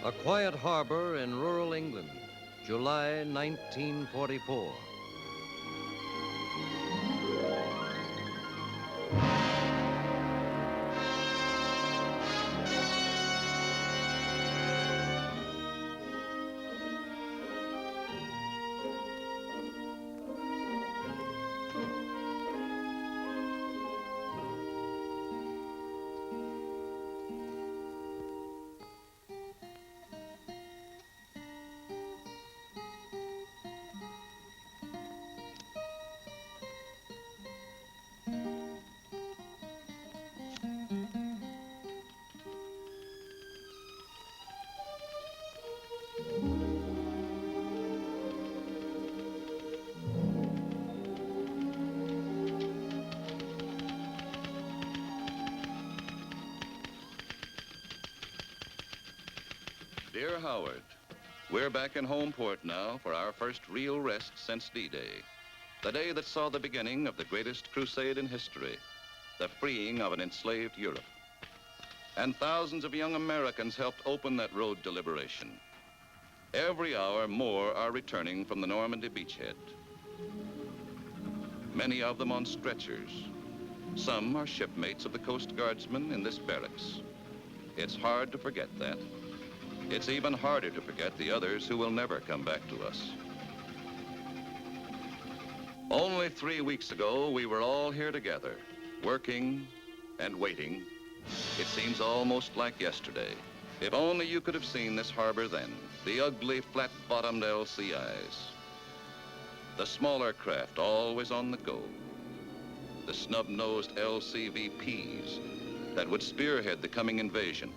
A quiet harbor in rural England, July 1944. Dear Howard, we're back in home port now for our first real rest since D-Day, the day that saw the beginning of the greatest crusade in history, the freeing of an enslaved Europe. And thousands of young Americans helped open that road to liberation. Every hour, more are returning from the Normandy beachhead. Many of them on stretchers. Some are shipmates of the Coast Guardsmen in this barracks. It's hard to forget that. It's even harder to forget the others who will never come back to us. Only 3 weeks ago, we were all here together, working and waiting. It seems almost like yesterday. If only you could have seen this harbor then, the ugly, flat-bottomed LCIs. The smaller craft always on the go. The snub-nosed LCVPs that would spearhead the coming invasion.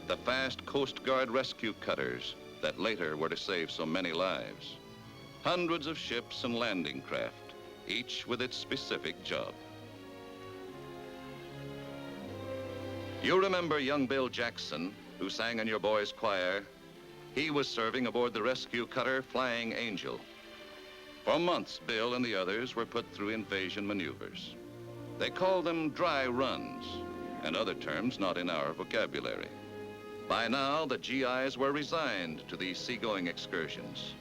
The fast Coast Guard rescue cutters that later were to save so many lives. Hundreds of ships and landing craft, each with its specific job. You remember young Bill Jackson, who sang in your boys' choir? He was serving aboard the rescue cutter Flying Angel. For months, Bill and the others were put through invasion maneuvers. They called them dry runs, and other terms not in our vocabulary. By now, the GIs were resigned to these seagoing excursions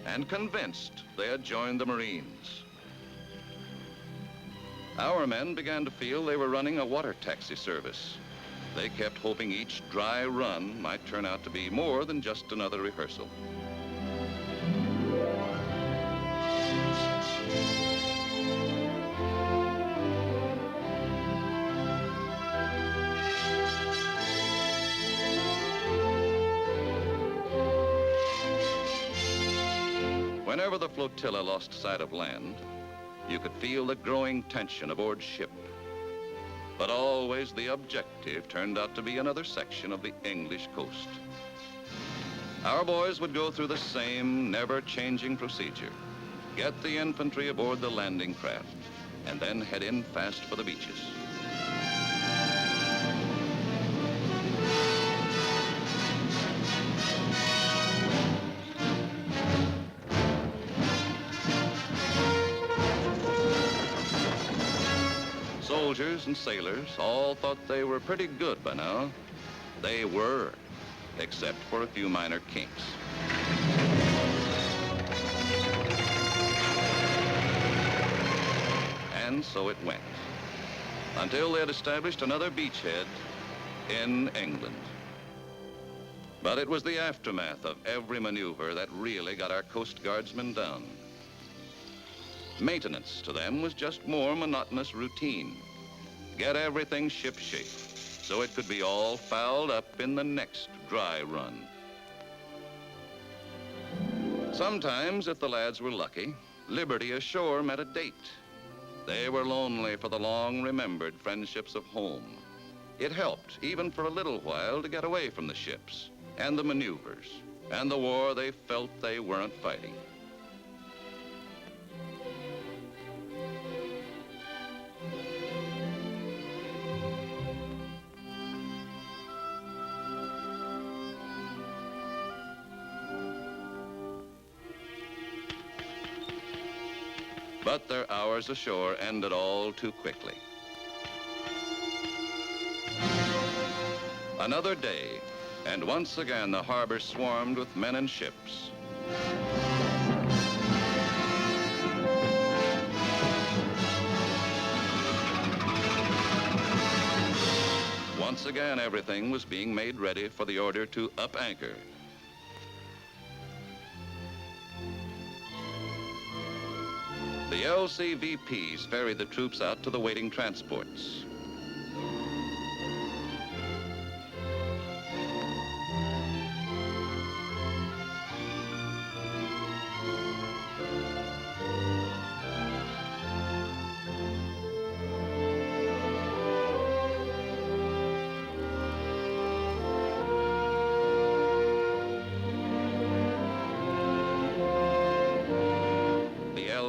and convinced they had joined the Marines. Our men began to feel they were running a water taxi service. They kept hoping each dry run might turn out to be more than just another rehearsal. Whenever the flotilla lost sight of land, you could feel the growing tension aboard ship. But always the objective turned out to be another section of the English coast. Our boys would go through the same never-changing procedure. Get the infantry aboard the landing craft, and then head in fast for the beaches. Soldiers and sailors all thought they were pretty good by now. They were, except for a few minor kinks. And so it went, until they had established another beachhead in England. But it was the aftermath of every maneuver that really got our Coast Guardsmen down. Maintenance to them was just more monotonous routine. Get everything ship-shape so it could be all fouled up in the next dry run. Sometimes, if the lads were lucky, liberty ashore meant a date. They were lonely for the long-remembered friendships of home. It helped, even for a little while, to get away from the ships and the maneuvers and the war they felt they weren't fighting. But their hours ashore ended all too quickly. Another day, And once again, the harbor swarmed with men and ships. Once again, everything was being made ready for the order to up anchor. The LCVPs ferried the troops out to the waiting transports.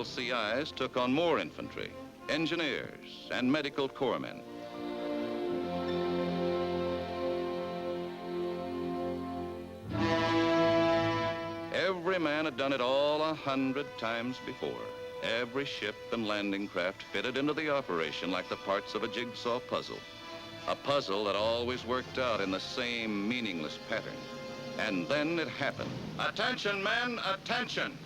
LCIs took on more infantry, engineers, and medical corpsmen. Every man had done it all 100 times before. Every ship and landing craft fitted into the operation like the parts of a jigsaw puzzle. A puzzle that always worked out in the same meaningless pattern. And then it happened. Attention, men, attention!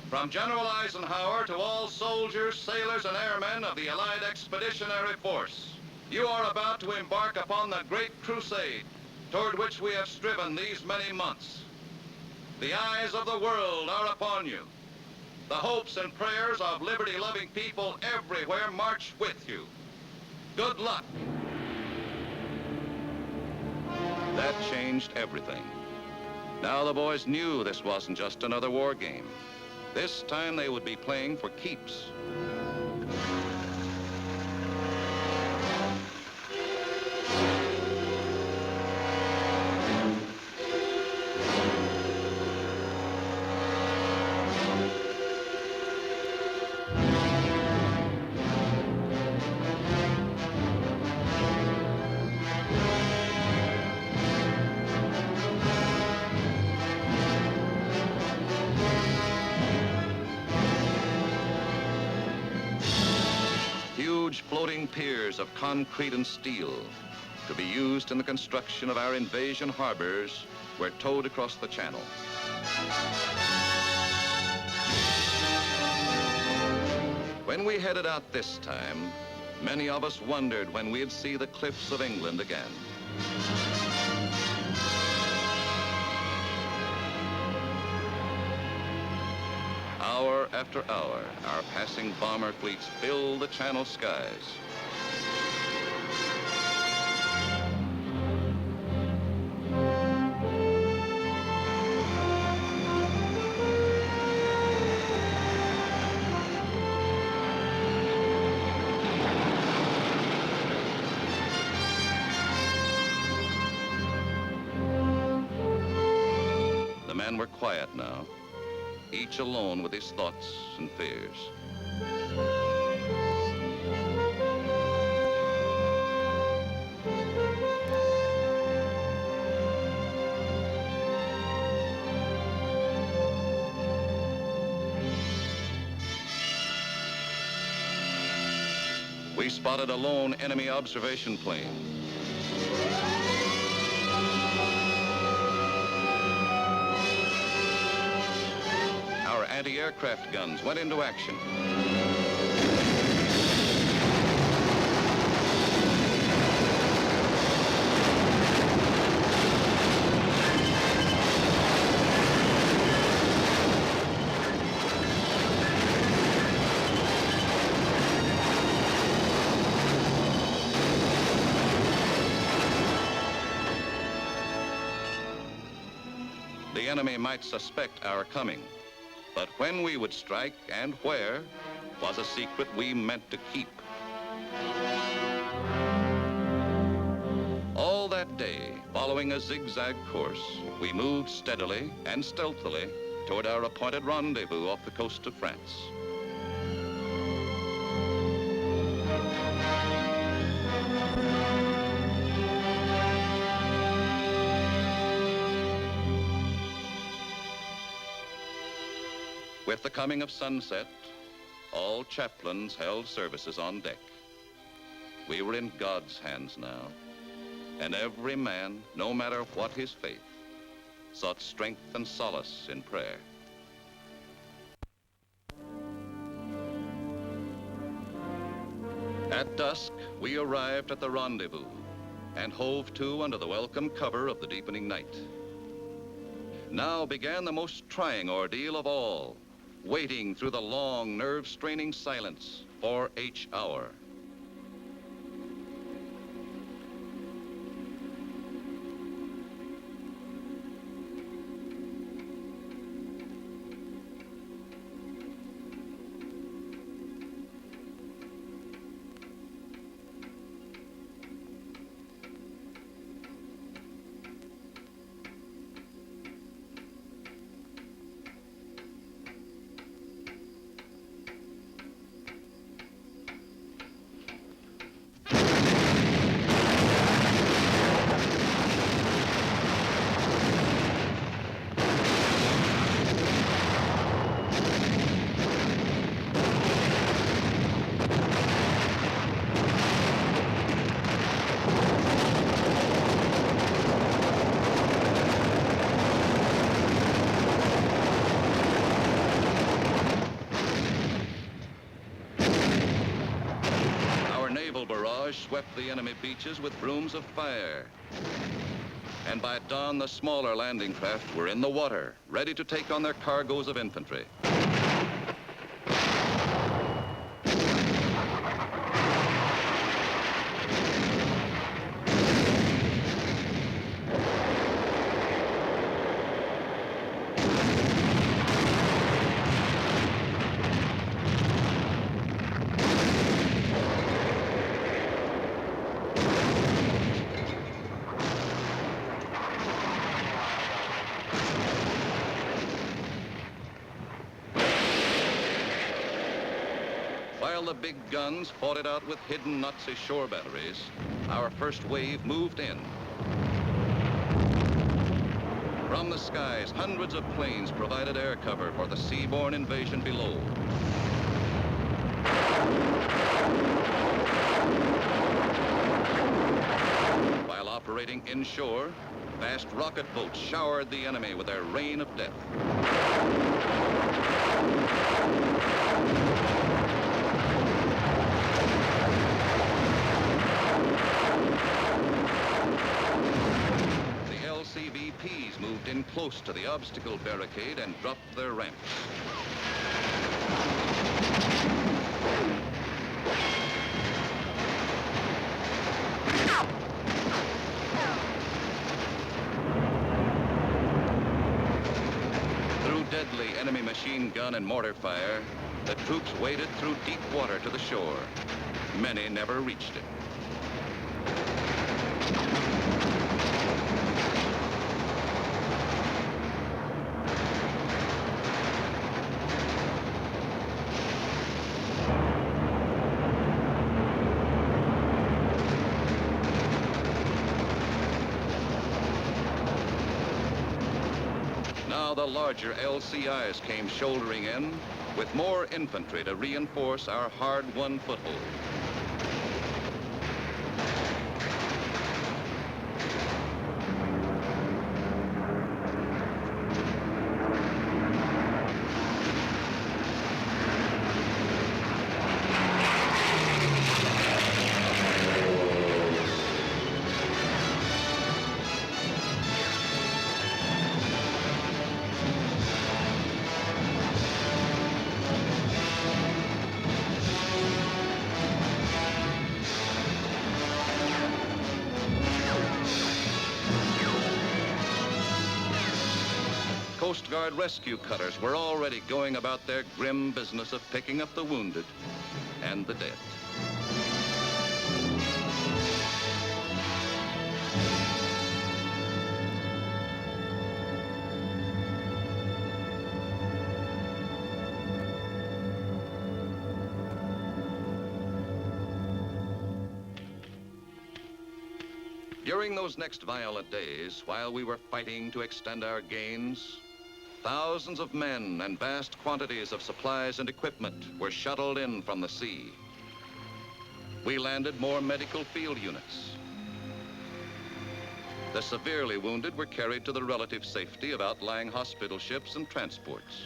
From General Eisenhower to all soldiers, sailors, and airmen of the Allied Expeditionary Force, you are about to embark upon the great crusade toward which we have striven these many months. The eyes of the world are upon you. The hopes and prayers of liberty-loving people everywhere march with you. Good luck. That changed everything. Now the boys knew this wasn't just another war game. This time they would be playing for keeps. Huge floating piers of concrete and steel to be used in the construction of our invasion harbors were towed across the channel. When we headed out this time, many of us wondered when we'd see the cliffs of England again. Hour after hour, our passing bomber fleets filled the Channel skies. The men were quiet now, each alone with his thoughts and fears. We spotted a lone enemy observation plane. Our anti-aircraft guns went into action. The enemy might suspect our coming, but when we would strike and where was a secret we meant to keep. All that day, following a zigzag course, we moved steadily and stealthily toward our appointed rendezvous off the coast of France. With the coming of sunset, all chaplains held services on deck. We were in God's hands now. And every man, no matter what his faith, sought strength and solace in prayer. At dusk, we arrived at the rendezvous and hove to under the welcome cover of the deepening night. Now began the most trying ordeal of all, waiting through the long, nerve-straining silence for H hour. Swept the enemy beaches with brooms of fire. And by dawn, the smaller landing craft were in the water, ready to take on their cargoes of infantry. While the big guns fought it out with hidden Nazi shore batteries, our first wave moved in. From the skies, hundreds of planes provided air cover for the seaborne invasion below. While operating inshore, vast rocket boats showered the enemy with their rain of death. CVPs moved in close to the obstacle barricade and dropped their ramps. Through deadly enemy machine gun and mortar fire, the troops waded through deep water to the shore. Many never reached it. Now the larger LCIs came shouldering in with more infantry to reinforce our hard-won foothold. Coast Guard rescue cutters were already going about their grim business of picking up the wounded and the dead. During those next violent days, while we were fighting to extend our gains, thousands of men and vast quantities of supplies and equipment were shuttled in from the sea. We landed more medical field units. The severely wounded were carried to the relative safety of outlying hospital ships and transports.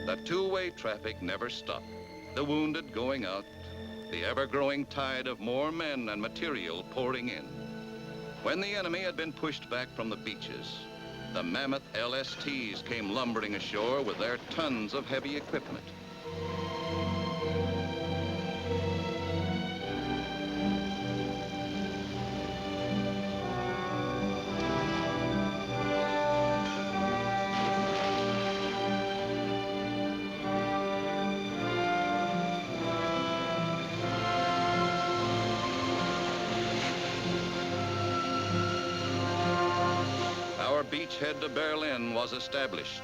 The two-way traffic never stopped. The wounded going out, the ever-growing tide of more men and material pouring in. When the enemy had been pushed back from the beaches, the mammoth LSTs came lumbering ashore with their tons of heavy equipment. Our beachhead to Berlin was established.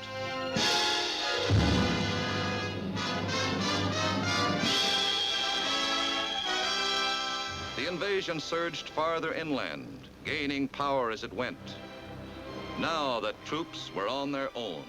The invasion surged farther inland, gaining power as it went. Now the troops were on their own.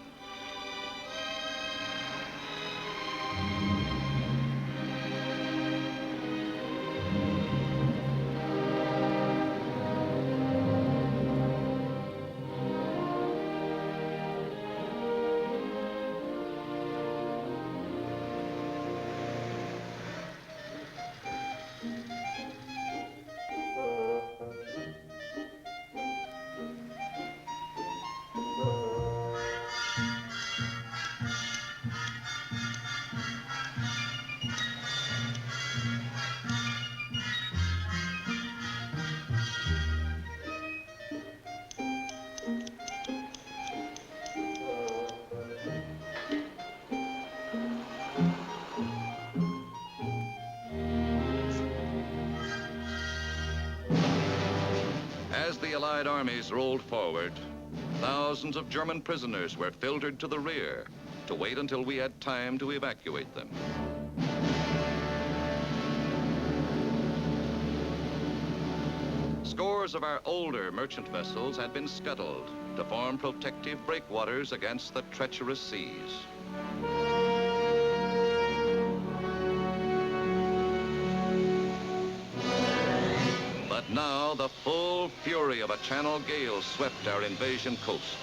As the Allied armies rolled forward, thousands of German prisoners were filtered to the rear to wait until we had time to evacuate them. Scores of our older merchant vessels had been scuttled to form protective breakwaters against the treacherous seas. But now the full fury of a Channel gale swept our invasion coast.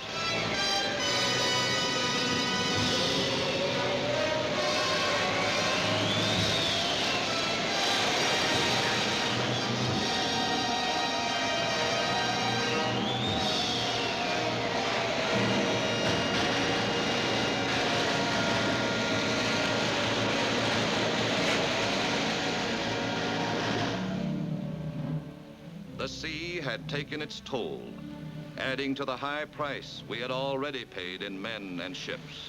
The sea had taken its toll, adding to the high price we had already paid in men and ships.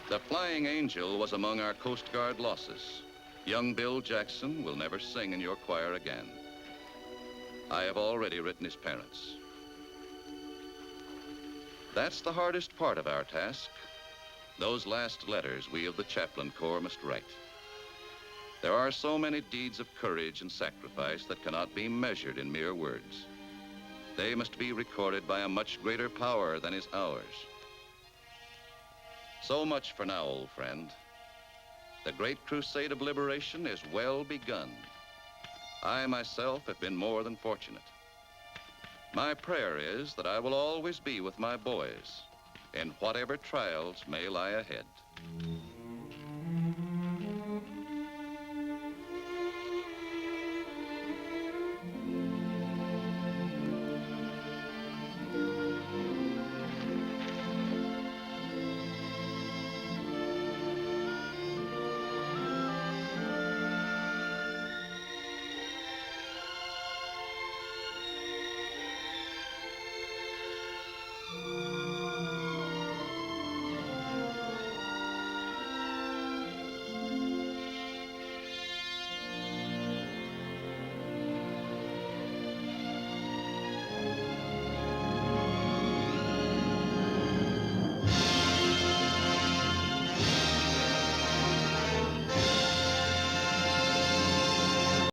The Flying Angel was among our Coast Guard losses. Young Bill Jackson will never sing in your choir again. I have already written his parents. That's the hardest part of our task. Those last letters we of the Chaplain Corps must write. There are so many deeds of courage and sacrifice that cannot be measured in mere words. They must be recorded by a much greater power than is ours. So much for now, old friend. The great crusade of liberation is well begun. I myself have been more than fortunate. My prayer is that I will always be with my boys in whatever trials may lie ahead.